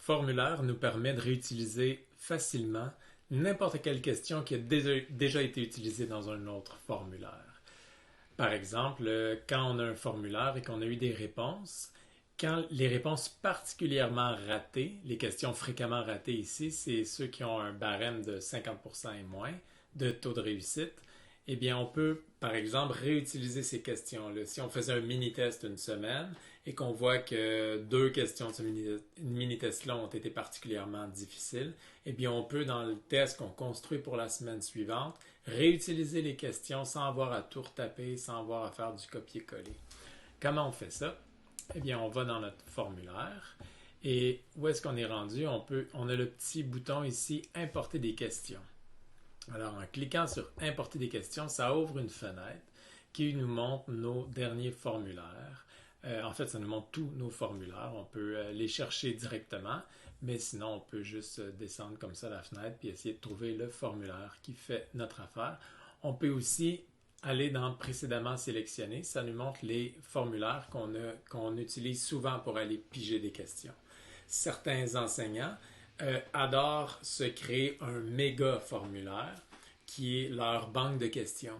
formulaire nous permet de réutiliser facilement n'importe quelle question qui a déjà été utilisée dans un autre formulaire. Par exemple, quand on a un formulaire et qu'on a eu des réponses, quand les réponses particulièrement ratées, les questions fréquemment ratées ici, c'est ceux qui ont un barème de 50% et moins de taux de réussite, eh bien, on peut, par exemple, réutiliser ces questions-là. Si on faisait un mini-test une semaine et qu'on voit que deux questions de ce mini-test-là ont été particulièrement difficiles, eh bien, on peut, dans le test qu'on construit pour la semaine suivante, réutiliser les questions sans avoir à tout retaper, sans avoir à faire du copier-coller. Comment on fait ça? Eh bien, on va dans notre formulaire et où est-ce qu'on est rendu? On a le petit bouton ici « Importer des questions ». Alors, en cliquant sur Importer des questions, ça ouvre une fenêtre qui nous montre nos derniers formulaires. En fait, ça nous montre tous nos formulaires. On peut les chercher directement, mais sinon, on peut juste descendre comme ça la fenêtre puis essayer de trouver le formulaire qui fait notre affaire. On peut aussi aller dans Précédemment sélectionné. Ça nous montre les formulaires qu'on utilise souvent pour aller piger des questions. Certains enseignants adorent se créer un méga formulaire qui est leur banque de questions.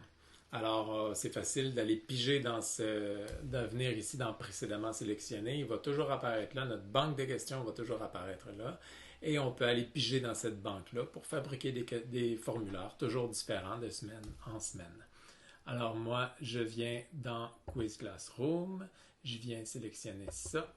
Alors, c'est facile d'aller piger de venir ici dans Précédemment sélectionné. Il va toujours apparaître là, notre banque de questions va toujours apparaître là. Et on peut aller piger dans cette banque-là pour fabriquer des formulaires toujours différents de semaine en semaine. Alors moi, je viens dans Quiz Classroom, je viens sélectionner ça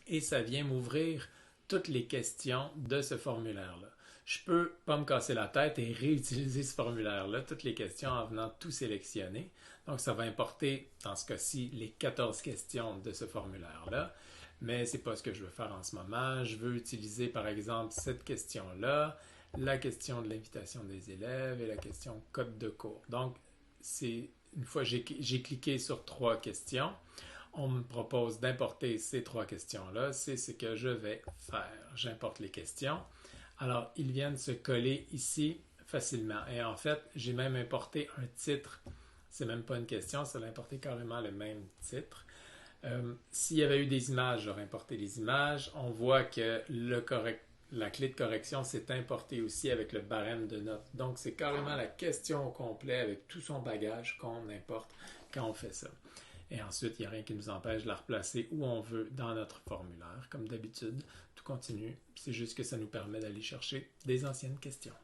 et ça vient m'ouvrir toutes les questions de ce formulaire-là. Je peux pas me casser la tête et réutiliser ce formulaire-là, toutes les questions en venant tout sélectionner. Donc ça va importer, dans ce cas-ci, les 14 questions de ce formulaire-là. Mais c'est pas ce que je veux faire en ce moment. Je veux utiliser, par exemple, cette question-là, la question de l'invitation des élèves et la question code de cours. Donc, une fois j'ai cliqué sur 3 questions, on me propose d'importer ces 3 questions-là. C'est ce que je vais faire. J'importe les questions. Alors, ils viennent se coller ici facilement. Et en fait, j'ai même importé un titre. C'est même pas une question, ça a importé carrément le même titre. S'il y avait eu des images, j'aurais importé les images. On voit que la clé de correction s'est importée aussi avec le barème de notes. Donc, c'est carrément la question au complet avec tout son bagage qu'on importe quand on fait ça. Et ensuite, il n'y a rien qui nous empêche de la replacer où on veut dans notre formulaire. Comme d'habitude, tout continue. C'est juste que ça nous permet d'aller chercher des anciennes questions.